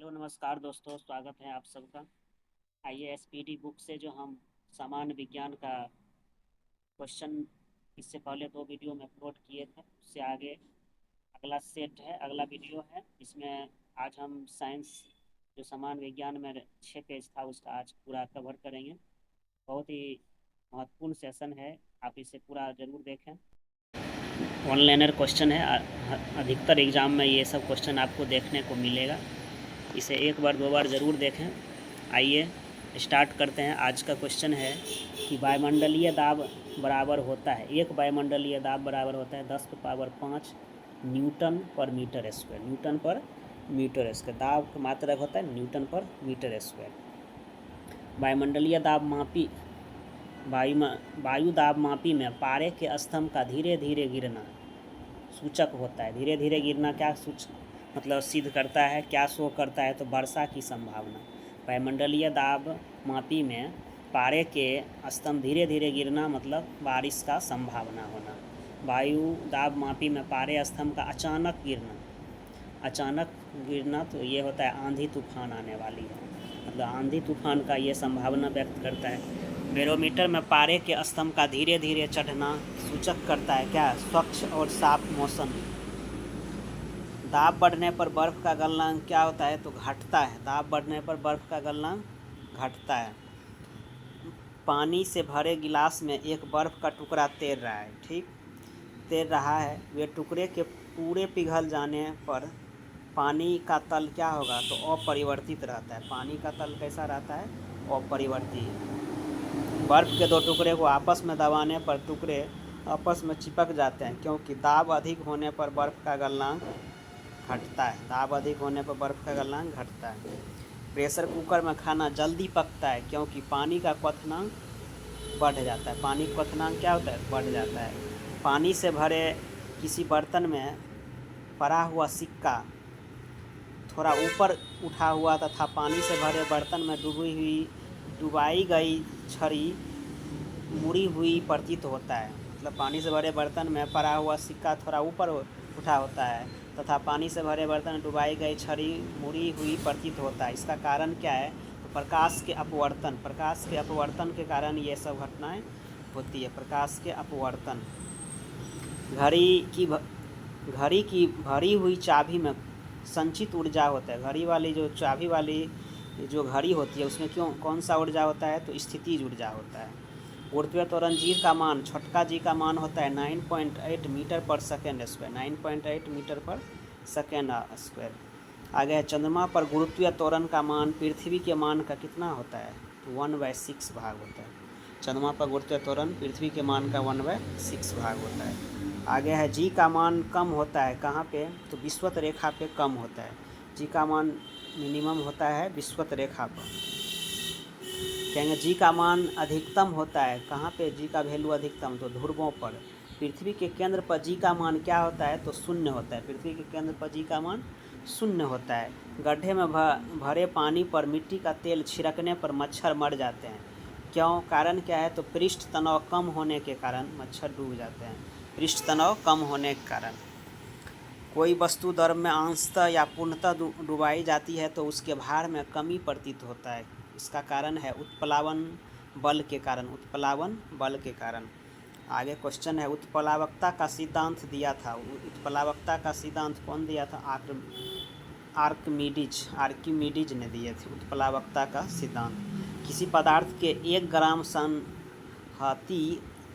Hello नमस्कार दोस्तों, स्वागत है आप सबका। आइए एसपीटी बुक से जो हम सामान्य विज्ञान का क्वेश्चन इससे पहले 2 वीडियो में अपलोड किए थे, उससे आगे अगला सेट है, अगला वीडियो है। इसमें आज हम साइंस जो सामान्य विज्ञान में 6 पेज था उसका आज पूरा कवर करेंगे। बहुत ही महत्वपूर्ण सेशन है, आप इसे पूरा ज़रूर देखें। ऑनलाइनर क्वेश्चन है, अधिकतर एग्ज़ाम में ये सब क्वेश्चन आपको देखने को मिलेगा। इसे एक बार 2 बार ज़रूर देखें। आइए स्टार्ट करते हैं। आज का क्वेश्चन है कि वायुमंडलीय दाब बराबर होता है, एक वायुमंडलीय दाब बराबर होता है 10⁵ न्यूटन पर मीटर स्क्वायर। न्यूटन पर मीटर स्क्वायर दाब का मात्रक होता है न्यूटन पर मीटर स्क्वायर। वायुमंडलीय दाब मापी वायु दाब मापी में पारे के स्तंभ का धीरे धीरे गिरना सूचक होता है। धीरे धीरे गिरना क्या मतलब सिद्ध करता है, क्या शो करता है? तो वर्षा की संभावना। वायुमंडलीय दाब मापी में पारे के स्तंभ धीरे धीरे गिरना मतलब बारिश का संभावना होना। वायु दाब मापी में पारे स्तंभ का अचानक गिरना तो ये होता है आंधी तूफान आने वाली है, मतलब आंधी तूफान का ये संभावना व्यक्त करता है। बैरोमीटर में पारे के स्तंभ का धीरे धीरे चढ़ना सूचक करता है क्या? स्वच्छ और साफ मौसम। दाब बढ़ने पर बर्फ़ का गलनांक क्या होता है? तो घटता है। दाब बढ़ने पर बर्फ़ का गलनांक घटता है। पानी से भरे गिलास में एक बर्फ़ का टुकड़ा तैर रहा है, ठीक तैर रहा है। वे टुकड़े के पूरे पिघल जाने पर पानी का तल क्या होगा? तो अपरिवर्तित रहता है। पानी का तल कैसा रहता है? अपरिवर्तित। बर्फ़ के 2 टुकड़े को आपस में दबाने पर टुकड़े आपस में चिपक जाते हैं, क्योंकि दाब अधिक होने पर बर्फ़ का गलनांक घटता है। दाब अधिक होने पर बर्फ़ का गलनांक घटता है। प्रेशर कुकर में खाना जल्दी पकता है, क्योंकि पानी का क्वथनांक बढ़ जाता है। पानी का क्वथनांक क्या होता है? बढ़ जाता है। पानी से भरे किसी बर्तन में पड़ा हुआ सिक्का थोड़ा ऊपर उठा हुआ तथा पानी से भरे बर्तन में डुबाई गई छड़ी मुड़ी हुई प्रतीत होता है। मतलब पानी से भरे बर्तन में पड़ा हुआ सिक्का थोड़ा ऊपर उठा होता है तथा पानी से भरे बर्तन में डुबाई गई छड़ी मुड़ी हुई प्रतीत होता है। इसका कारण क्या है? तो प्रकाश के अपवर्तन के कारण ये सब घटनाएं होती है। प्रकाश के अपवर्तन। घड़ी की भरी हुई चाबी में संचित ऊर्जा होता है। घड़ी वाली जो चाबी वाली जो घड़ी होती है उसमें कौन सा ऊर्जा होता है? तो स्थितिज ऊर्जा होता है। ऊर्ध्वीय त्वरण जी का मान, छोटका जी का मान होता है 9.8 मीटर पर सेकेंड स्क्वायर। 9.8 मीटर पर सेकेंड स्क्वायर। आगे है चंद्रमा पर गुरुत्वीय त्वरण का मान पृथ्वी के मान का कितना होता है? तो 1/6 भाग होता है। चंद्रमा पर गुरुत्वीय त्वरण पृथ्वी के मान का 1/6 भाग होता है। आगे है जी का मान कम होता है कहाँ पे? तो विषुवत रेखा पे कम होता है। जी का मान मिनिमम होता है विषुवत रेखा पर। कहेंगे जी का मान अधिकतम होता है कहाँ पे? जी का वैल्यू अधिकतम तो ध्रुवों पर। पृथ्वी के केंद्र पर जी का मान क्या होता है? तो 0 होता है। पृथ्वी के केंद्र पर जी का मान 0 होता है। गड्ढे में भरे पानी पर मिट्टी का तेल छिड़कने पर मच्छर मर जाते हैं, क्यों? कारण क्या है? तो पृष्ठ तनाव कम होने के कारण मच्छर डूब जाते हैं। पृष्ठ तनाव कम होने के कारण। कोई वस्तु द्रव में अंशतः या पूर्णतः डुबाई जाती है तो उसके भार में कमी प्रतीत होता है। इसका कारण है उत्प्लावन बल के कारण। उत्प्लावन बल के कारण। आगे क्वेश्चन है उत्प्लावकता का सिद्धांत दिया था। उत्प्लावकता का सिद्धांत कौन दिया था? आर्किमिडीज ने दिए थे उत्प्लावकता का सिद्धांत। किसी पदार्थ के 1 ग्राम संहति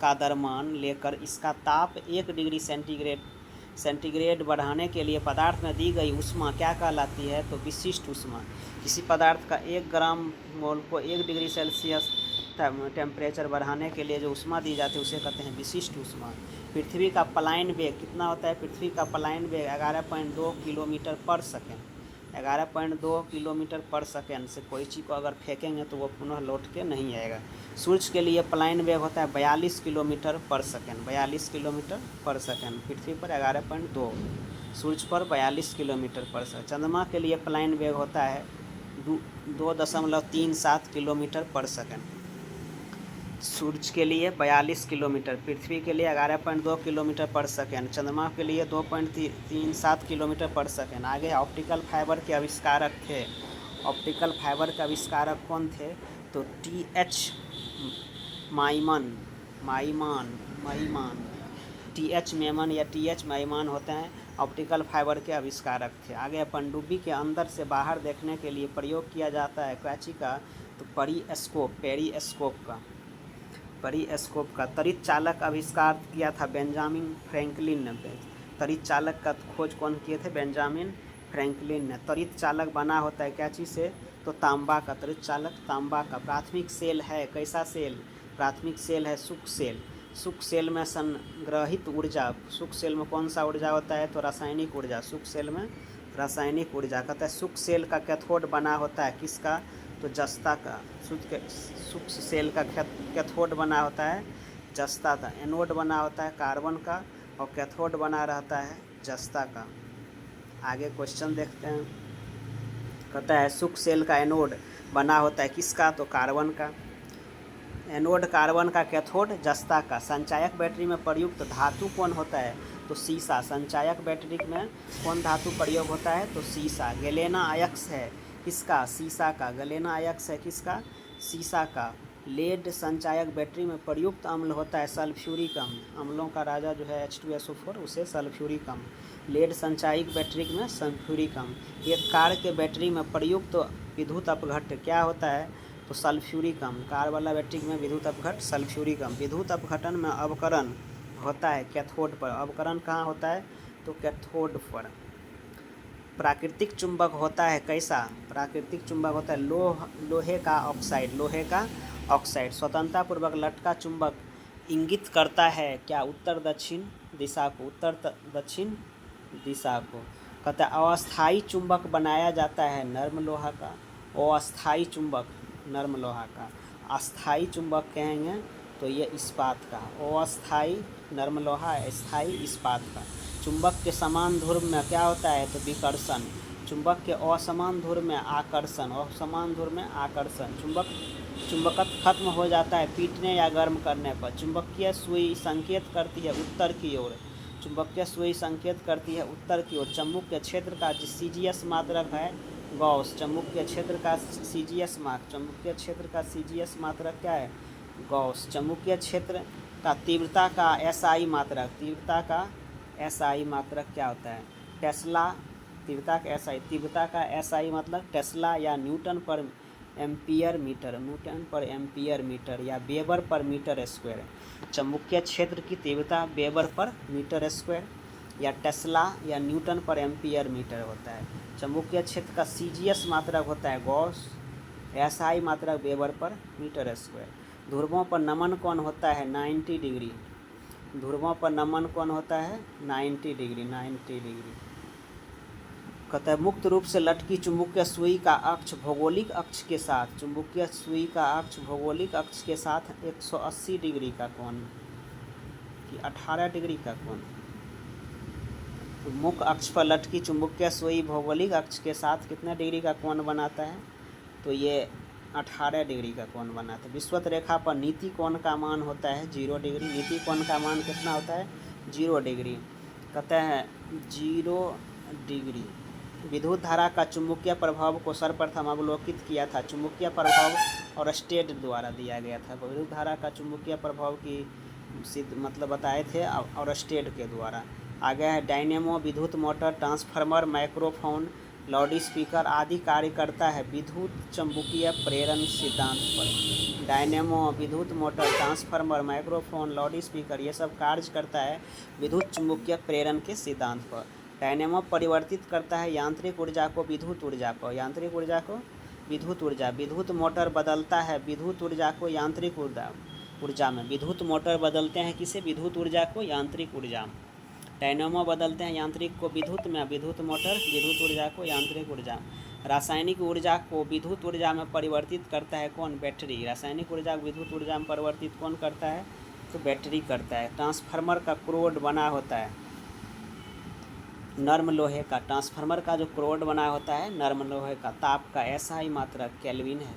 का द्रव्यमान लेकर इसका ताप 1 डिग्री सेंटीग्रेड बढ़ाने के लिए पदार्थ में दी गई ऊष्मा क्या कहलाती है? तो विशिष्ट ऊष्मा। किसी पदार्थ का 1 ग्राम मोल को 1 डिग्री सेल्सियस टेम्परेचर बढ़ाने के लिए जो ऊष्मा दी जाती है उसे कहते हैं विशिष्ट ऊष्मा। पृथ्वी का पलायन वेग कितना होता है? पृथ्वी का पलायन वेग 11.2 किलोमीटर पर सेकेंड। 11.2 किलोमीटर पर सेकेंड से कोई चीज़ को अगर फेंकेंगे तो वो पुनः लौट के नहीं आएगा। सूर्य के लिए पलायन वेग होता है 42 किलोमीटर पर सेकेंड। 42 किलोमीटर पर सेकेंड। पृथ्वी पर 11.2, सूर्य पर 42 किलोमीटर पर सेकेंड। चंद्रमा के लिए पलायन वेग होता है 2.37 किलोमीटर पर सेकेंड। सूरज के लिए 42 किलोमीटर, पृथ्वी के लिए 11.2 किलोमीटर पर सेकेंड, चंद्रमा के लिए 2.37 किलोमीटर पर सेकेंड। आगे ऑप्टिकल फाइबर के आविष्कारक थे। ऑप्टिकल फाइबर के आविष्कारक कौन थे? तो टी.एच. माइमान टी.एच. मेमन या टी.एच. माइमान होते हैं, ऑप्टिकल फाइबर के आविष्कारक थे। आगे पनडुब्बी के अंदर से बाहर देखने के लिए प्रयोग किया जाता है कैची का? तो पेरिस्कोप का। तड़ित चालक आविष्कार किया था बेंजामिन फ्रैंकलिन ने। तड़ित चालक का खोज कौन किए थे? बेंजामिन फ्रैंकलिन ने। तड़ित चालक बना होता है क्या चीज़ से? तो तांबा का। तड़ित चालक तांबा का। प्राथमिक सेल है कैसा सेल? प्राथमिक सेल है शुक्र सेल। शुक्र सेल में संग्रहित ऊर्जा, शुक्र सेल में कौन सा ऊर्जा होता है? तो रासायनिक ऊर्जा। शुक्र सेल में रासायनिक ऊर्जा। कहता है शुक्र सेल का कैथोड बना होता है किसका? तो जस्ता का। शुक्र सेल का कैथोड बना होता है जस्ता का। एनोड बना होता है कार्बन का और कैथोड बना रहता है जस्ता का। आगे क्वेश्चन देखते हैं। कहता है शुक्र सेल का एनोड बना होता है किसका? तो कार्बन का। एनोड कार्बन का, कैथोड जस्ता का। संचायक बैटरी में प्रयुक्त धातु कौन होता है? तो सीसा। संचायक बैटरी में कौन धातु प्रयोग होता है? तो सीसा। गैलेना आयस्क है किसका? सीसा का। गैलेना आयस्क है किसका? सीसा का। लेड संचायक बैटरी में प्रयुक्त अम्ल होता है सल्फ्यूरिक अम्ल। अम्लों का राजा जो है H2SO4, उसे सल्फ्यूरिक अम्ल। लेड संचायक बैटरी में सल्फ्यूरिक अम्ल। एक कार के बैटरी में प्रयुक्त विद्युत अपघट्य क्या होता है? तो सल्फ्यूरिक अम्ल। कार वाला बैटरी में विद्युत अपघट्य सल्फ्यूरिक अम्ल। विद्युत अपघटन में अवकरण होता है कैथोड पर। अवकरण कहाँ होता है? तो कैथोड पर। प्राकृतिक चुंबक होता है कैसा? प्राकृतिक चुंबक होता है लोहे का ऑक्साइड। लोहे का ऑक्साइड। स्वतंत्रतापूर्वक लटका चुंबक इंगित करता है क्या? उत्तर दक्षिण दिशा को। उत्तर दक्षिण दिशा को। कहता है अस्थायी चुंबक बनाया जाता है नर्म लोहा का। अस्थायी चुंबक नर्म लोहा का। अस्थायी चुंबक कहेंगे तो ये इस्पात का। अस्थायी नर्म लोहा, स्थायी इस्पात का। चुंबक के समान ध्रुव में क्या होता है? तो विकर्षण। चुंबक के असमान ध्रुव में आकर्षण। असमान ध्रुव में आकर्षण। चुंबकत्व खत्म हो जाता है पीटने या गर्म करने पर। चुंबकीय सुई संकेत करती है उत्तर की ओर। चुंबकीय सुई संकेत करती है उत्तर की ओर। चुंबकीय क्षेत्र का CGS मात्रक है गॉस। चुंबकीय क्षेत्र का CGS मात्रक क्या है? गॉस। चुंबकीय क्षेत्र का तीव्रता का SI मात्रक। तीव्रता का SI मात्रक क्या होता है? टेस्ला। तीव्रता का SI मतलब टेस्ला या न्यूटन पर एम्पियर मीटर या वेबर पर मीटर स्क्वायर। चुंबकीय क्षेत्र की तीव्रता वेबर पर मीटर स्क्वायर या टेस्ला या न्यूटन पर एम्पियर मीटर होता है। चुंबकीय क्षेत्र का CGS मात्रक होता है गॉस। SI मात्रक वेबर पर मीटर स्क्वायर। ध्रुवों पर नमन कौन होता है? 90 डिग्री। ध्रुवों पर नमन कौन होता है? 90 डिग्री। कहता है मुक्त रूप से लटकी चुंबकीय सुई का अक्ष भौगोलिक अक्ष के साथ। चुंबकीय सुई का अक्ष भौगोलिक अक्ष के साथ 180 डिग्री का कोण कि 18 डिग्री का कोण। तो मुख्य अक्ष पर लटकी चुंबकीय सुई भौगोलिक अक्ष के साथ कितने डिग्री का कोण बनाता है? तो ये 18 डिग्री का कोण बनाता है। विषुवत रेखा पर नीति कोण का मान होता है 0 डिग्री। नीति कोण का मान कितना होता है? 0 डिग्री। कहते हैं 0 डिग्री। विद्युत धारा का चुंबकीय प्रभाव को सर्वप्रथम अवलोकित किया था। चुंबकीय प्रभाव ऑरस्टेड द्वारा दिया गया था। विद्युत धारा का चुंबकीय प्रभाव की मतलब बताए थे ऑरस्टेड के द्वारा। आगे है डायनेमो विद्युत motor, transformer, microphone, loud speaker आदि कार्य करता है विद्युत चुंबकीय प्रेरण सिद्धांत पर। डायनेमो विद्युत motor, transformer, microphone, loud speaker ये सब कार्य करता है विद्युत चुंबकीय प्रेरण के सिद्धांत पर। डायनेमो परिवर्तित करता है यांत्रिक ऊर्जा को विद्युत ऊर्जा को। यांत्रिक ऊर्जा को विद्युत ऊर्जा। विद्युत मोटर बदलता है विद्युत ऊर्जा को यांत्रिक ऊर्जा में। विद्युत मोटर बदलते हैं किसे? विद्युत ऊर्जा को यांत्रिक ऊर्जा में। डायनेमो बदलते हैं यांत्रिक को विद्युत में। विद्युत मोटर विद्युत ऊर्जा को यांत्रिक ऊर्जा। रासायनिक ऊर्जा को विद्युत ऊर्जा में परिवर्तित करता है कौन? बैटरी। रासायनिक ऊर्जा को विद्युत ऊर्जा में परिवर्तित कौन करता है? तो बैटरी करता है। ट्रांसफार्मर का क्रोड बना होता है नर्म लोहे का। ट्रांसफार्मर का जो क्रोड बना होता है नर्म लोहे का। ताप का SI मात्रक केल्विन है।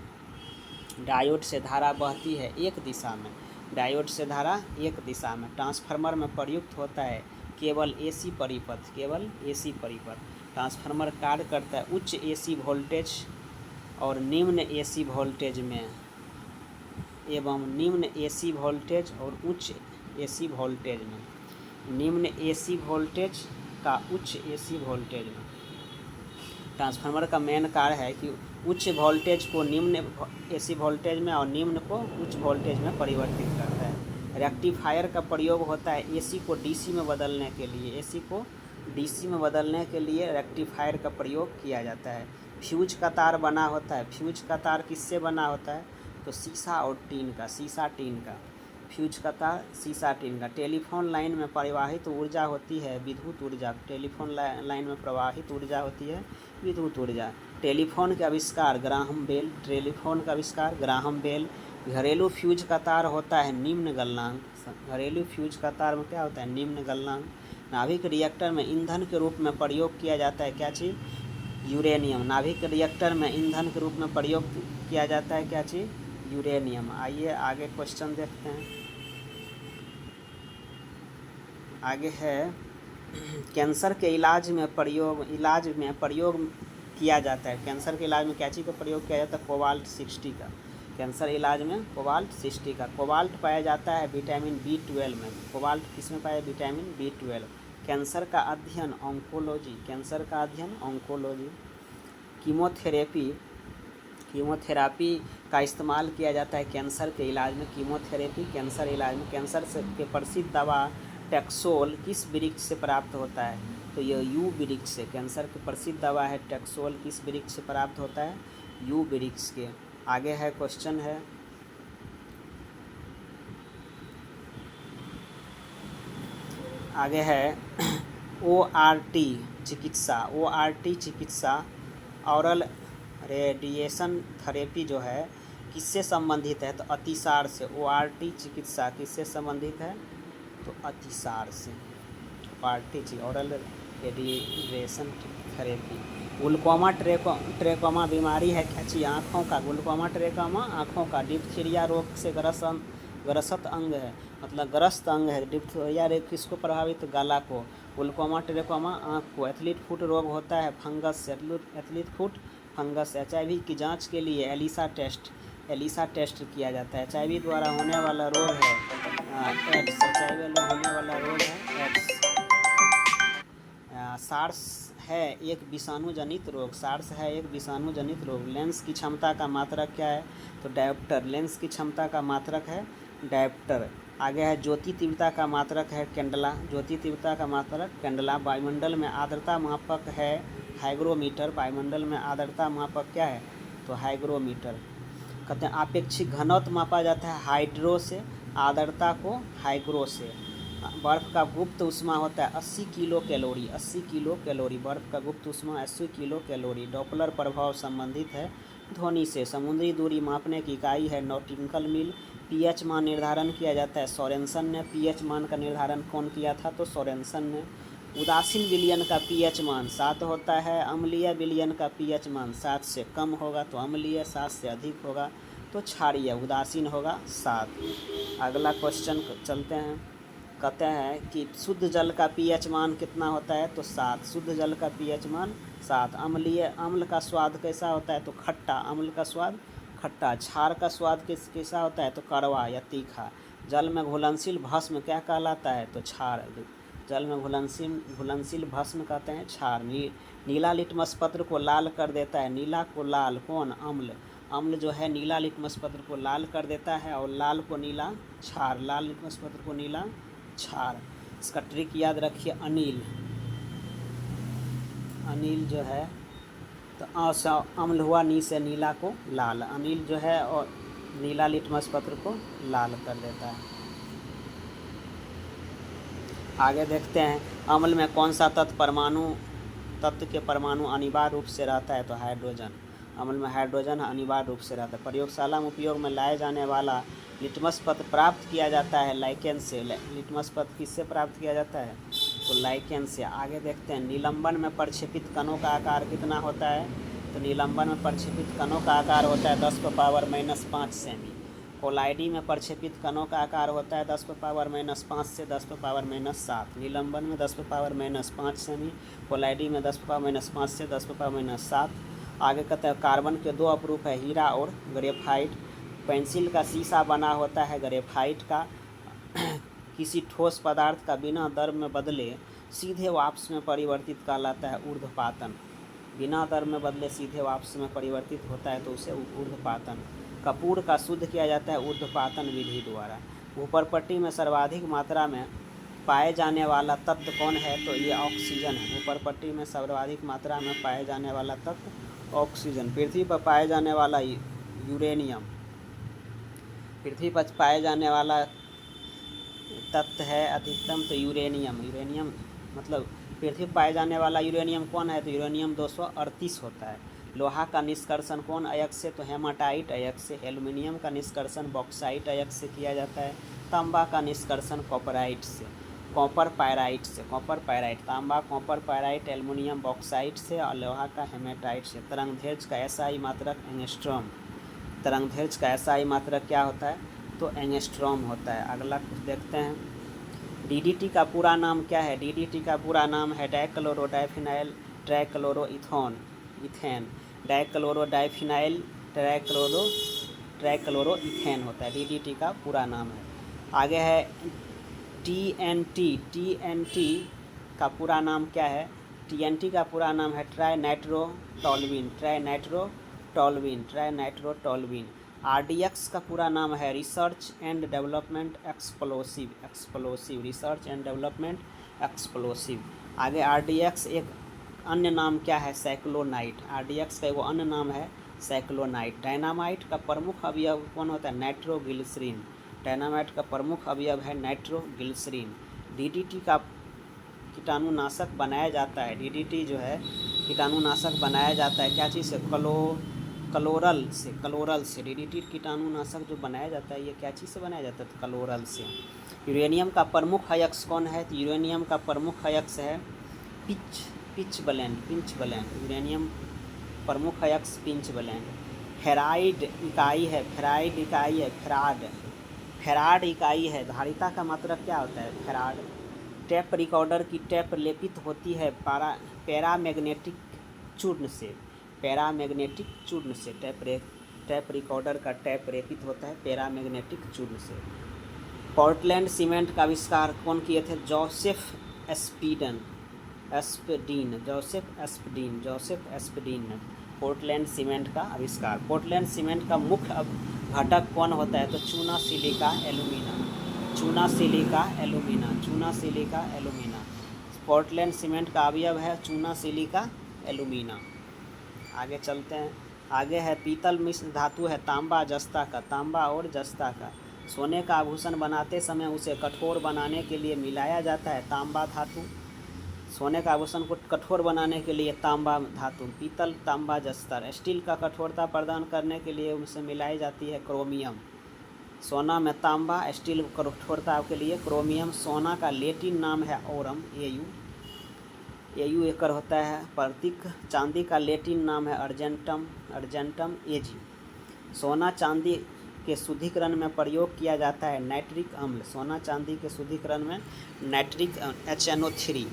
डायोड से धारा बहती है एक दिशा में, डायोड से धारा एक दिशा में। ट्रांसफार्मर में प्रयुक्त होता है केवल एसी परिपथ, केवल एसी परिपथ। ट्रांसफार्मर कार्य करता है उच्च एसी वोल्टेज और निम्न एसी वोल्टेज में, एवं निम्न एसी वोल्टेज और उच्च एसी वोल्टेज में, निम्न एसी वोल्टेज का उच्च एसी वोल्टेज में। ट्रांसफार्मर का मेन कार्य है कि उच्च वोल्टेज को निम्न एसी वोल्टेज में और निम्न को उच्च वोल्टेज में परिवर्तित करता है। रेक्टिफायर का प्रयोग होता है एसी को डीसी में बदलने के लिए, एसी को डीसी में बदलने के लिए रेक्टिफायर का प्रयोग किया जाता है। फ्यूज का तार बना होता है, फ्यूज का तार किससे बना होता है? तो शीशा और टीन का, शीशा टीन का, फ्यूज का तार शीशा टीन का। टेलीफोन लाइन में प्रवाहित ऊर्जा होती है विद्युत ऊर्जा, टेलीफोन लाइन में प्रवाहित ऊर्जा होती है विद्युत ऊर्जा। टेलीफोन के आविष्कार ग्राहम बेल, टेलीफोन का आविष्कार ग्राहम बेल। घरेलू फ्यूज का तार होता है निम्न गलनांक, घरेलू फ्यूज का तार में क्या होता है? निम्न गलनांक। नाभिक रिएक्टर में ईंधन के रूप में प्रयोग किया जाता है क्या चीज़? यूरेनियम। नाभिक रिएक्टर में ईंधन के रूप में प्रयोग किया जाता है क्या चीज़? यूरेनियम। आइए आगे क्वेश्चन देखते हैं। आगे है कैंसर के इलाज में प्रयोग किया जाता है। कैंसर के इलाज में क्या चीज़ का प्रयोग किया जाता है? कोबाल्ट 60 का। कैंसर इलाज में कोबाल्ट 60 का। कोबाल्ट पाया जाता है विटामिन B12 में। कोबाल्ट किस में पाया? Vitamin B12। कैंसर का अध्ययन ऑन्कोलॉजी, कैंसर का अध्ययन ऑन्कोलॉजी। कीमोथेरापी का इस्तेमाल किया जाता है कैंसर के इलाज में। कीमोथेरेपी कैंसर इलाज में। कैंसर से के प्रसिद्ध दवा टैक्सोल किस वृक्ष से प्राप्त होता है? तो यह यू वृक्ष से। कैंसर की प्रसिद्ध दवा है टैक्सोल, किस वृक्ष से प्राप्त होता है? यू वृक्ष के। आगे है क्वेश्चन है आगे है ORT चिकित्सा। ORT चिकित्सा ऑरल रेडिएशन थेरेपी जो है किससे संबंधित है? तो अतिसार से। ORT चिकित्सा किससे संबंधित है? तो अतिसार से। Oral radiation therapy. Glaucoma trachoma बीमारी है क्या चीज़? आँखों का। ग्लूकोमा ट्रेकोमा आँखों का। डिप्थीरिया रोग से ग्रस्त अंग है, मतलब ग्रस्त अंग है। डिप्थीरिया रोग किसको प्रभावित? गला को। ग्लूकोमा ट्रेकोमा आँख को। एथलीट फुट रोग होता है फंगस से, एथलीट फुट फंगस। HIV की जांच के लिए एलिसा टेस्ट किया जाता है। HIV द्वारा होने वाला रोग है एड्स, HIV होने वाला रोग है एड्स। सार्स है एक विषाणुजनित रोग, सार्स है एक विषाणुजनित रोग। लेंस की क्षमता का मात्रक क्या है? तो डायोप्टर। लेंस की क्षमता का मात्रक है डायोप्टर। आगे है ज्योति तीव्रता का मात्रक है कैंडला, ज्योति तीव्रता का मात्रक कैंडला। वायुमंडल में आर्द्रता मापक है हाइग्रोमीटर, वायुमंडल में आर्द्रता मापक क्या है? तो हाइग्रोमीटर। कहते हैं आपेक्षिक घनत्व मापा जाता है हाइड्रो से, आर्द्रता को हाइग्रो से। बर्फ़ का गुप्त उष्मा होता है 80 किलो कैलोरी, 80 किलो कैलोरी। बर्फ़ का गुप्त उष्मा 80 किलो कैलोरी। डॉपलर प्रभाव संबंधित है ध्वनि से। समुद्री दूरी मापने की इकाई है नॉटिंकल मील। pH मान निर्धारण किया जाता है सोरेनसन ने। pH मान का निर्धारण कौन किया था? तो सोरेनसन ने। उदासीन विलयन का pH मान 7 होता है। अम्लीय विलयन का pH मान 7 से कम होगा तो अम्लीय, 7 से अधिक होगा तो क्षारीय। उदासीन होगा 7। अगला क्वेश्चन चलते हैं। कहते हैं कि शुद्ध जल का pH मान कितना होता है? तो 7। शुद्ध जल का pH मान 7। अम्लीय, अम्ल का स्वाद कैसा होता है? तो खट्टा, अम्ल का स्वाद खट्टा। क्षार का स्वाद कैसा होता है? तो कड़वा या तीखा। जल में घुलनशील भस्म क्या कहलाता है? तो क्षार। जल में घुलनशील भस्म कहते हैं क्षार। नीला लिटमस पत्र को लाल कर देता है। नीला को लाल कौन? अम्ल। अम्ल जो है नीला लिटमस पत्र को लाल कर देता है और लाल को नीला क्षार, लाल लिटमस पत्र को नीला क्षार। इसका ट्रिक याद रखिए। अनिल जो है तो अम्ल हुआ नी से नीला को लाल। अनिल जो है और नीला लिटमस पत्र को लाल कर देता है। आगे देखते हैं अम्ल में कौन सा तत्व के परमाणु अनिवार्य रूप से रहता है? तो हाइड्रोजन। अम्ल में हाइड्रोजन अनिवार्य रूप से रहता है। प्रयोगशाला में उपयोग में लाए जाने वाला लिटमस पत्र प्राप्त किया जाता है लाइकेन से। लिटमस पत्र किससे प्राप्त किया जाता है? तो लाइकेन से। आगे देखते हैं निलंबन में प्रक्षेपित कणों का आकार कितना होता है? तो निलंबन में प्रक्षेपित कणों का आकार होता है 10⁻⁻5 सेमी। कोलाइडी में प्रक्षेपित कणों का आकार होता है 10⁻⁻5 से 10⁻⁻7। निलंबन में 10⁻⁻5 सेमी, कोलाइडी में 10⁻⁻5 से 10⁻⁻7। आगे कहते हैं कार्बन के दो अपरूप है, हीरा और ग्रेफाइट। पेंसिल का शीशा बना होता है ग्रेफाइट का। किसी ठोस पदार्थ का बिना दर में बदले सीधे वाष्प में परिवर्तित कहलाता है ऊर्ध्वपातन। बिना दर में बदले सीधे वाष्प में परिवर्तित होता है तो उसे ऊर्ध्वपातन। कपूर का शुद्ध किया जाता है ऊर्ध्वपातन विधि द्वारा। ऊपर पट्टी में सर्वाधिक मात्रा में पाए जाने वाला तत्व कौन है, तो ये ऑक्सीजन है। ऊपर पट्टी में सर्वाधिक मात्रा में पाए जाने वाला तत्व ऑक्सीजन। पृथ्वी पर पाए जाने वाला यूरेनियम, पृथ्वी पर पाए जाने वाला तत्व है अधिकतम तो यूरेनियम। यूरेनियम मतलब पृथ्वी पर पाए जाने वाला यूरेनियम कौन है, तो यूरेनियम 238 होता है। लोहा का निष्कर्षण कौन अयस्क से, तो हेमाटाइट अयस्क से। एल्युमिनियम का निष्कर्षण बॉक्साइट अयस्क से किया जाता है। तांबा का निष्कर्षण कॉपराइट से, कॉपर पायराइट से। कॉपर पायराइट, तांबा कॉपर पायराइट, एल्युमिनियम बॉक्साइट से और लोहा का हेमाटाइट से। तरंगदैर्घ्य का एसआई मात्रक एंगस्ट्रॉम। तरंगदैर्घ्य का एसआई मात्रक क्या होता है, तो एंगस्ट्रॉम होता है। अगला कुछ देखते हैं। डीडीटी का पूरा नाम क्या है, डीडीटी का पूरा नाम है डाइक्लोरोडाइफिनाइल ट्राइक्लोरोइथेन। डाइक्लोरोडाइफिनाइल ट्राइक्लोरोइथेन होता है, डीडीटी का पूरा नाम है। आगे है टीएनटी। टीएनटी का पूरा नाम क्या है, टीएनटी का पूरा नाम है ट्राइनाइट्रोटोल्यूइन। ट्राइनाइट्रोटोल्यूइन। आरडीएक्स का पूरा नाम है research and development explosive. Research and development explosive. आगे आरडीएक्स एक अन्य नाम क्या है, साइक्लोनाइट। आरडीएक्स का वो अन्य नाम है साइक्लोनाइट। डायनामाइट का प्रमुख अवयव कौन होता है, नाइट्रोग्लिसरीन। डायनामाइट का प्रमुख अवयव है नाइट्रोग्लिसरीन। डीडीटी का कीटाणुनाशक बनाया जाता है, डीडीटी जो है कीटाणुनाशक बनाया जाता है क्या चीज़ से, कलोरल से। डीडीटी कीटाणुनाशक जो बनाया जाता है ये क्या चीज़ से बनाया जाता है, तो कलोरल से। यूरेनियम का प्रमुख अयस्क कौन है, तो यूरेनियम का प्रमुख अयस्क है पिंच ब्लेंड। यूरेनियम प्रमुख अयस्क पिंच ब्लेंड। फेराइड इकाई है फेराड इकाई है। धारिता का मात्रक क्या होता है, फेराड। टेप रिकॉर्डर की टेप लेपित होती है पैरामैग्नेटिक चूर्ण से। टेप रिकॉर्डर का टेप लेपित होता है पैरामैग्नेटिक चूर्ण से। पोर्टलैंड सीमेंट का आविष्कार कौन किए थे, जोसेफ एस्पडीन ने पोर्टलैंड सीमेंट का आविष्कार। पोर्टलैंड सीमेंट का मुख्य घटक कौन होता है, तो चूना सिलिका एल्यूमिना। पोर्टलैंड सीमेंट का अवयव है चूना सिलिका एल्यूमिना। आगे चलते हैं। आगे है पीतल मिश्र धातु है तांबा और जस्ता का। सोने का आभूषण बनाते समय उसे कठोर बनाने के लिए मिलाया जाता है तांबा धातु। सोने का आभूषण को कठोर बनाने के लिए तांबा धातु, पीतल, तांबा, जस्तर। स्टील का कठोरता प्रदान करने के लिए उनसे मिलाई जाती है क्रोमियम। सोना में तांबा, स्टील कठोरता के लिए क्रोमियम। सोना का लैटिन नाम है ओरम, एयू एकर होता है प्रतीक। चांदी का लैटिन नाम है अर्जेंटम एजी। सोना चांदी के शुद्धिकरण में प्रयोग किया जाता है नाइट्रिक अम्ल। सोना चांदी के शुद्धिकरण में नाइट्रिक HNO3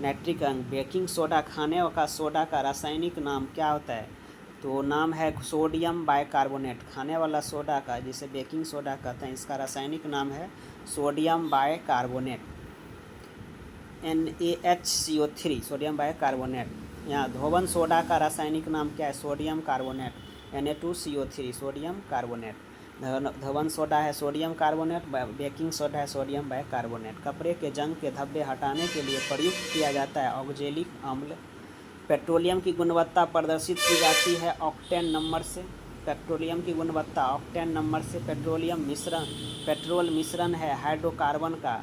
नाइट्रिक अम्ल। बेकिंग सोडा खाने का सोडा का रासायनिक नाम क्या होता है, तो नाम है सोडियम बाइकार्बोनेट। खाने वाला सोडा का जिसे बेकिंग सोडा कहते हैं, इसका रासायनिक नाम है sodium bicarbonate NaHCO3 sodium bicarbonate. यहाँ धोवन सोडा का रासायनिक नाम क्या है, sodium carbonate Na2CO3 sodium carbonate. Dhawan soda है सोडियम कार्बोनेट, बेकिंग सोडा है सोडियम बाइकार्बोनेट। कपड़े के जंग के धब्बे हटाने के लिए प्रयुक्त किया जाता है ऑक्जेलिक अम्ल। पेट्रोलियम की गुणवत्ता प्रदर्शित की जाती है ऑक्टेन नंबर से। पेट्रोलियम की गुणवत्ता ऑक्टेन नंबर से। पेट्रोल मिश्रण है हाइड्रोकार्बन का,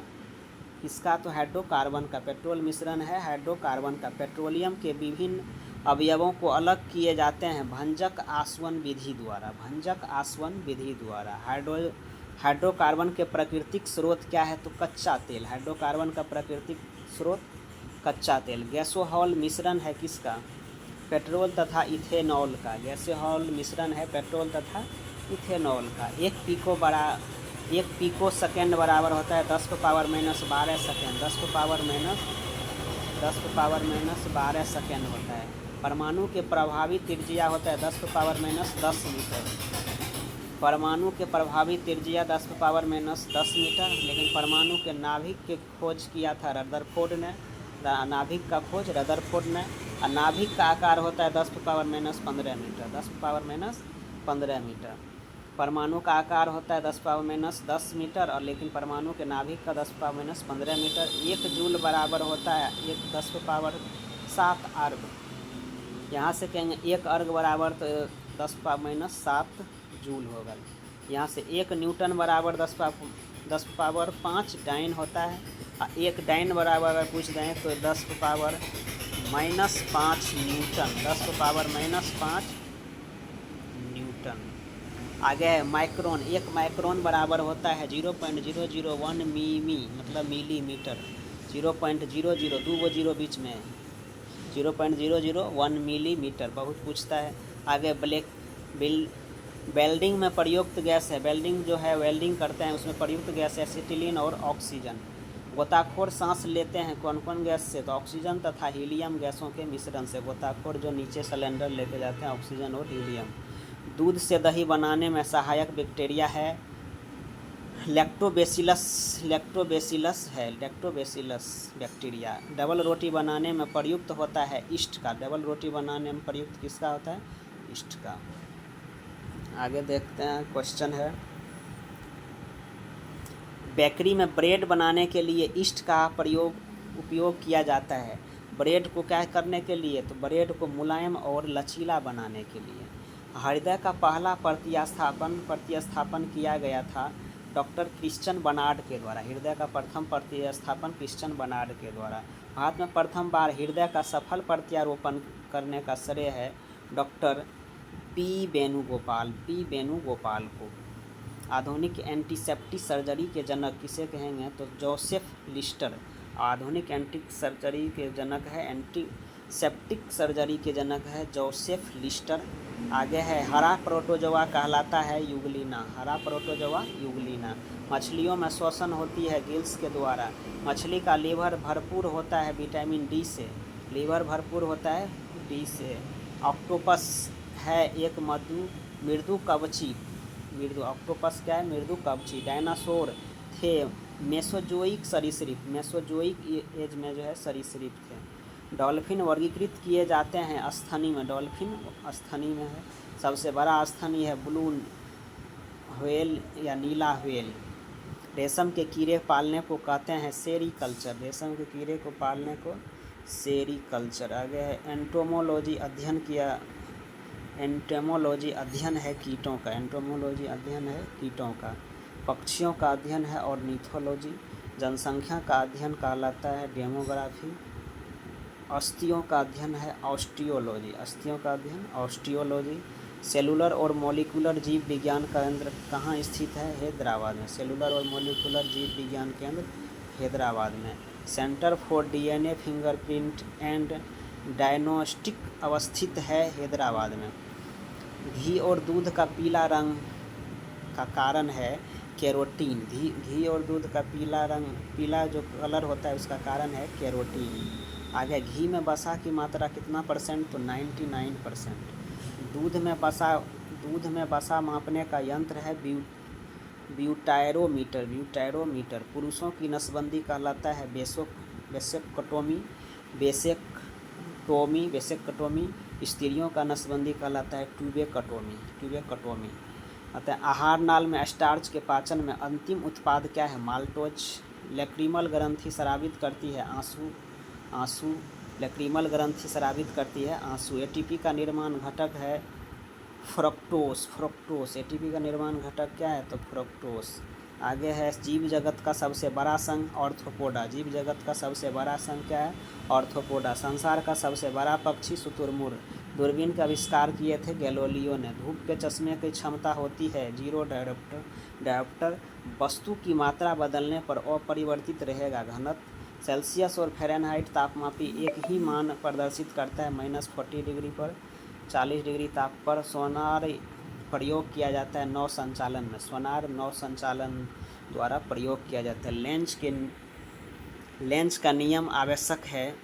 इसका तो हाइड्रोकार्बन का पेट्रोल मिश्रण है हाइड्रोकार्बन का। पेट्रोलियम के विभिन्न अवयवों को अलग किए जाते हैं भंजक आसवन विधि द्वारा। हाइड्रोकार्बन के प्राकृतिक स्रोत क्या है, तो कच्चा तेल। हाइड्रोकार्बन का प्राकृतिक स्रोत कच्चा तेल। गैसोहॉल मिश्रण है किसका, पेट्रोल तथा इथेनॉल का, गैसोहॉल मिश्रण है पेट्रोल तथा इथेनॉल का। 1 पिको सेकेंड बराबर होता है 10⁻⁻12 सेकेंड, 10⁻⁻12 सेकेंड होता है। परमाणु के प्रभावी त्रिज्या होता है 10⁻⁻10 मीटर। परमाणु के प्रभावी त्रिज्या 10⁻⁻10 मीटर। लेकिन परमाणु के नाभिक के खोज किया था रदरफोर्ड ने, नाभिक का खोज रदरफोर्ड ने। और नाभिक का आकार होता है 10⁻⁻15 मीटर, 10⁻⁻15 मीटर। परमाणु का आकार होता है 10⁻⁻10 मीटर और लेकिन परमाणु के नाभिक का 10⁻⁻15 मीटर। 1 जूल बराबर होता है 10⁻7 अर्ग। यहाँ से कहेंगे 1 अर्ग बराबर तो 10⁻7 जूल होगा। यहाँ से 1 न्यूटन बराबर 10⁻5 डाइन होता है। और 1 डाइन बराबर अगर पूछ दें तो 10⁻−5 न्यूटन, 10⁻−5 न्यूटन। आगे है माइक्रोन। 1 माइक्रोन बराबर होता है 0.001 मिमी, मतलब मिलीमीटर। 0.00 2 गो जीरो बीच में, 0.001 मिलीमीटर। बहुत पूछता है। आगे वेल्डिंग में प्रयुक्त गैस है, वेल्डिंग जो है वेल्डिंग करते हैं उसमें प्रयुक्त गैस है एसिटिलीन और ऑक्सीजन। गोताखोर सांस लेते हैं कौन कौन गैस से, तो ऑक्सीजन तथा हीलियम गैसों के मिश्रण से। गोताखोर जो नीचे सिलेंडर लेके जाते हैं ऑक्सीजन और हीलियम। दूध से दही बनाने में सहायक बैक्टीरिया है लैक्टोबैसिलस बैक्टीरिया। डबल रोटी बनाने में प्रयुक्त होता है ईस्ट का। डबल रोटी बनाने में प्रयुक्त किसका होता है? ईस्ट का। आगे देखते हैं, क्वेश्चन है बेकरी में ब्रेड बनाने के लिए ईस्ट का उपयोग किया जाता है। ब्रेड को क्या करने के लिए? तो ब्रेड को मुलायम और लचीला बनाने के लिए। हृदय का पहला प्रतिस्थापन किया गया था डॉक्टर क्रिश्चियन बर्नार्ड के द्वारा। हृदय का प्रथम प्रतिस्थापन क्रिश्चियन बर्नार्ड के द्वारा। भारत में प्रथम बार हृदय का सफल प्रत्यारोपण करने का श्रेय है डॉक्टर पी वेणुगोपाल को। आधुनिक एंटीसेप्टिक सर्जरी के जनक किसे कहेंगे? तो जोसेफ लिस्टर। आधुनिक एंटीसेप्टिक सर्जरी के जनक है एंटीसेप्टिक सर्जरी के जनक है जोसेफ लिस्टर। आगे है हरा प्रोटोजोआ कहलाता है यूग्लिना। हरा प्रोटोजोआ यूग्लिना। मछलियों में श्वसन होती है गिल्स के द्वारा। मछली का लीवर भरपूर होता है विटामिन डी से। लीवर भरपूर होता है डी से। ऑक्टोपस है एक मृदु कवची। ऑक्टोपस क्या है? मृदु कवची। डायनासोर थे मेसोजोइक सरीसृप। मेसोजोइक एज में जो है सरीसृप थे। डॉल्फिन वर्गीकृत किए जाते हैं अस्थनि में। डॉल्फिन अस्थनि में है। सबसे बड़ा अस्थनि है ब्लू व्हेल या नीला व्हेल। रेशम के कीड़े पालने को कहते हैं सेरीकल्चर। रेशम के कीड़े को पालने को सेरीकल्चर। आगे है एंटोमोलॉजी अध्ययन किया। एंटोमोलॉजी अध्ययन है कीटों का। एंटोमोलॉजी अध्ययन है कीटों का। पक्षियों का अध्ययन है ऑर्निथोलॉजी। जनसंख्या का अध्ययन कहलाता है डेमोग्राफी। अस्थियों का अध्ययन है ऑस्टियोलॉजी। अस्थियों का अध्ययन ऑस्टियोलॉजी। सेलुलर और मॉलिक्यूलर जीव विज्ञान केंद्र कहाँ स्थित है? हैदराबाद में। सेलुलर और मॉलिक्यूलर जीव विज्ञान केंद्र हैदराबाद में। Centre for DNA fingerprint and diagnostic अवस्थित है हैदराबाद में। घी और दूध का पीला रंग का कारण है कैरोटीन। घी और दूध का पीला जो कलर होता है उसका कारण है कैरोटीन। आगे घी में वसा की मात्रा कितना %? तो 99%। दूध में वसा मापने का यंत्र है ब्यूटायरोमीटर। पुरुषों की नसबंदी कहलाता है बेसेक्टोमी। स्त्रियों का नसबंदी कहलाता है ट्यूबेक्टोमी। अतः आहार नाल में स्टार्च के पाचन में अंतिम उत्पाद क्या है? माल्टोज। लैक्रिमल ग्रंथि स्रावित करती है आंसू। लैक्रिमल ग्रंथि स्रावित करती है आंसू। एटीपी का निर्माण घटक है फ्रक्टोस। एटीपी का निर्माण घटक क्या है? तो फ्रक्टोस। आगे है जीव जगत का सबसे बड़ा संघ ऑर्थोपोडा। जीव जगत का सबसे बड़ा संघ क्या है? ऑर्थोपोडा। संसार का सबसे बड़ा पक्षी शुतुरमुर्ग। दूरबीन का आविष्कार किए थे गैलीलियो ने। धूप के चश्मे की क्षमता होती है 0 डायोप्टर। वस्तु की मात्रा बदलने पर अपरिवर्तित रहेगा घनत्व। सेल्सियस और फ़ारेनहाइट तापमापी एक ही मान प्रदर्शित करता है। -40 डिग्री पर 40 डिग्री ताप पर सोनार प्रयोग किया जाता है नौ संचालन में। सोनार नौ संचालन द्वारा प्रयोग किया जाता है। लेंस का नियम आवश्यक है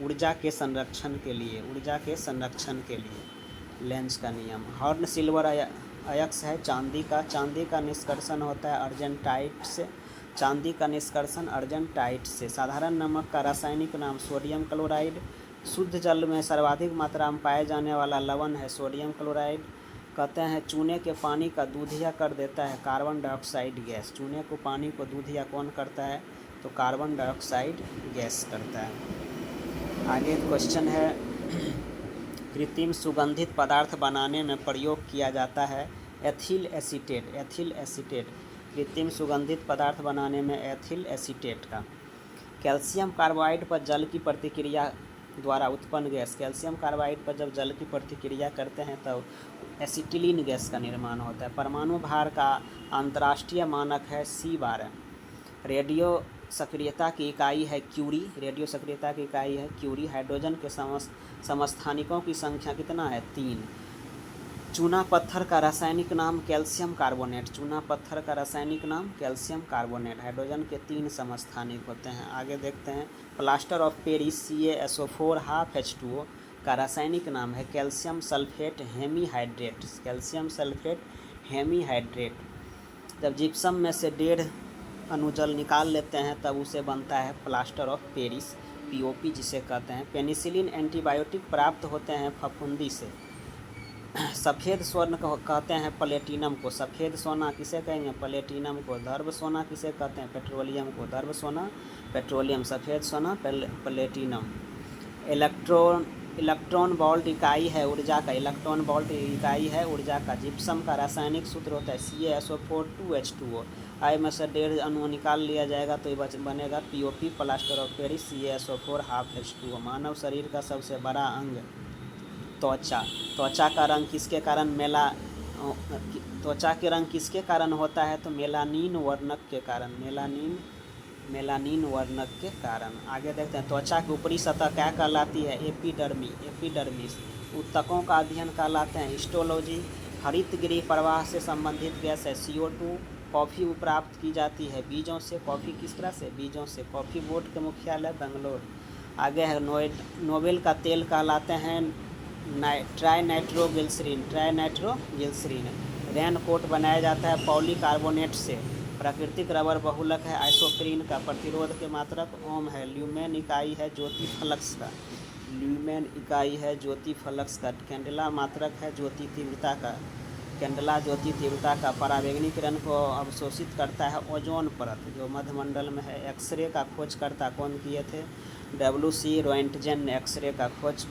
ऊर्जा के संरक्षण के लिए। लेंस का नियम। हॉर्न सिल्वर अयस्क है चांदी का निष्कर्षण होता है अर्जेंटाइट से। चांदी का निष्कर्षण अर्जेंटाइट से। साधारण नमक का रासायनिक नाम सोडियम क्लोराइड। शुद्ध जल में सर्वाधिक मात्रा में पाए जाने वाला लवण है सोडियम क्लोराइड। कहते हैं चूने के पानी का दूधिया कर देता है कार्बन डाइऑक्साइड गैस। चूने को पानी को दूधिया कौन करता है? तो कार्बन डाइऑक्साइड गैस करता है। आगे क्वेश्चन है कृत्रिम सुगंधित पदार्थ बनाने में प्रयोग किया जाता है एथिल एसीटेट। कृत्रिम सुगंधित पदार्थ बनाने में एथिल एसीटेट का। कैल्शियम कार्बाइड पर जल की प्रतिक्रिया द्वारा उत्पन्न गैस। कैल्शियम कार्बाइड पर जब जल की प्रतिक्रिया करते हैं तब एसिटिलीन गैस का निर्माण होता है। परमाणु भार का अंतर्राष्ट्रीय मानक है C12। रेडियो सक्रियता की इकाई है क्यूरी। हाइड्रोजन के समस्थानिकों की संख्या कितना है? 3। चूना पत्थर का रासायनिक नाम कैल्शियम कार्बोनेट। हाइड्रोजन के 3 समस्थानिक होते हैं। आगे देखते हैं plaster of Paris CaSO4 ½ H2O का रासायनिक नाम है कैल्शियम सल्फेट हेमीहाइड्रेट। जब जिप्सम में से 1.5 अणुजल निकाल लेते हैं तब उसे बनता है प्लास्टर ऑफ पेरिस POP जिसे कहते हैं। पेनिसिलिन एंटीबायोटिक प्राप्त होते हैं फफूंदी से। सफ़ेद स्वर्ण कहते हैं प्लेटिनम को। सफ़ेद सोना किसे कहेंगे? प्लेटिनम को। ध्रुव सोना किसे कहते हैं? पेट्रोलियम को। ध्रुव सोना पेट्रोलियम, सफ़ेद सोना प्लेटिनम। इलेक्ट्रॉन वोल्ट इकाई है ऊर्जा का। जिप्सम का रासायनिक सूत्र होता है CaSO4 2H2O। आई में से 1.5 अणु निकाल लिया जाएगा तो ये बनेगा POP plaster of Paris CaSO4 ½ H2O। मानव शरीर का सबसे बड़ा अंग त्वचा का रंग किसके कारण त्वचा के रंग किसके कारण होता है? तो मेलानिन वर्णक के कारण। आगे देखते हैं त्वचा की ऊपरी सतह क्या कहलाती है? एपिडर्मिस। ऊतकों का अध्ययन कहलाते हैं हिस्टोलॉजी। हरित गृह प्रवाह से संबंधित गैस है CO2। कॉफ़ी प्राप्त की जाती है बीजों से। कॉफ़ी किस तरह से? बीजों से। कॉफ़ी बोर्ड के मुख्यालय बेंगलोर। आगे है नोबेल का तेल कहलाते हैं ट्राइनाइट्रोग्लिसरीन। रेन कोट बनाया जाता है पॉलीकार्बोनेट से। प्राकृतिक रबर बहुलक है आइसोप्रीन का। प्रतिरोध के मात्रक ओम है। ल्यूमेन इकाई है ज्योति फ्लक्स का। कैंडेला मात्रक है ज्योति तीव्रता का। पराबैंगनी किरण को अवशोषित करता है ओजोन परत जो मध्यमंडल में है। एक्सरे का खोजकर्ता कौन किए थे? WC रोएंटजेन ने एक्सरे का खोज।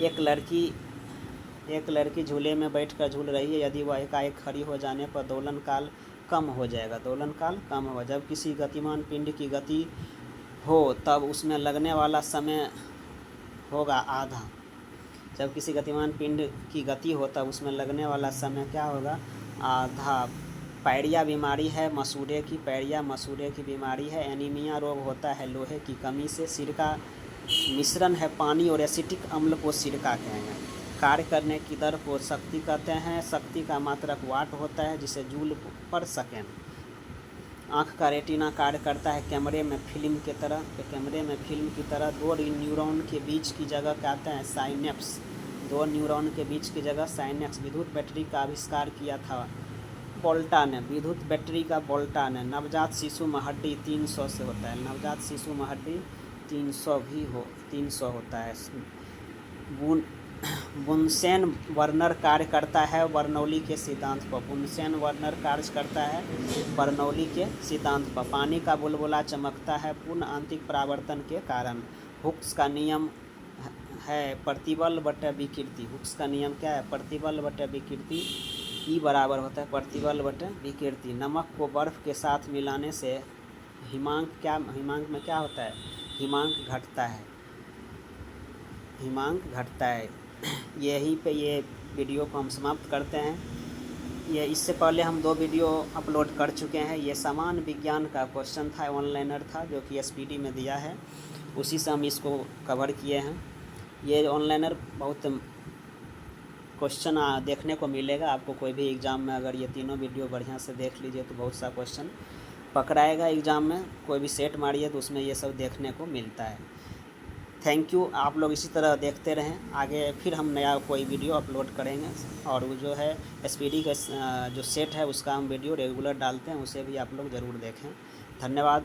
एक लड़की झूले में बैठकर झूल रही है। यदि वह एकाएक खड़ी हो जाने पर दोलन काल कम हो जाएगा। जब किसी गतिमान पिंड की गति हो तब उसमें लगने वाला समय होगा आधा। जब किसी गतिमान पिंड की गति हो तब उसमें लगने वाला समय क्या होगा? आधा। पायरिया बीमारी है मसूड़े की बीमारी है। एनीमिया रोग होता है लोहे की कमी से। सिरका मिश्रण है पानी और एसिटिक अम्ल को सिरका कहेंगे। कार्य करने की दर को शक्ति कहते हैं। शक्ति का मात्रक वाट होता है जिसे जूल पर सेकेंड। आँख का रेटिना कार्य करता है कैमरे में फिल्म की तरह। 2 न्यूरॉन के बीच की जगह कहते हैं साइनेप्स। 2 न्यूरॉन के बीच की जगह साइनेप्स। विद्युत बैटरी का आविष्कार किया था बोल्टा ने। नवजात शिशु में हड्डी 300 से होता है। नवजात शिशु में हड्डी 300 होता है। बुनसेन वर्नर कार्य करता है बर्नौली के सिद्धांत पर। पानी का बुलबुला चमकता है पूर्ण आंतरिक परावर्तन के कारण। हुक्स का नियम है प्रतिबल बटे विकृति। हुक्स का नियम क्या है? प्रतिबल बटे विकृति। E बराबर होता है प्रतिबल बटे विकृति। नमक को बर्फ़ के साथ मिलाने से हिमांक में क्या होता है? हिमांक घटता है। यहीं पे ये वीडियो को हम समाप्त करते हैं। ये इससे पहले हम 2 वीडियो अपलोड कर चुके हैं। ये समान विज्ञान का क्वेश्चन था, ऑनलाइनर था, जो कि एसपीडी में दिया है, उसी से हम इसको कवर किए हैं। ये ऑनलाइनर बहुत क्वेश्चन देखने को मिलेगा आपको कोई भी एग्ज़ाम में। अगर ये तीनों वीडियो बढ़िया से देख लीजिए तो बहुत सा क्वेश्चन पकड़ाएगा एग्ज़ाम में। कोई भी सेट मारिए तो उसमें ये सब देखने को मिलता है। थैंक यू, आप लोग इसी तरह देखते रहें। आगे फिर हम नया कोई वीडियो अपलोड करेंगे, और वो जो है एसपीडी का जो सेट है उसका हम वीडियो रेगुलर डालते हैं, उसे भी आप लोग ज़रूर देखें। धन्यवाद।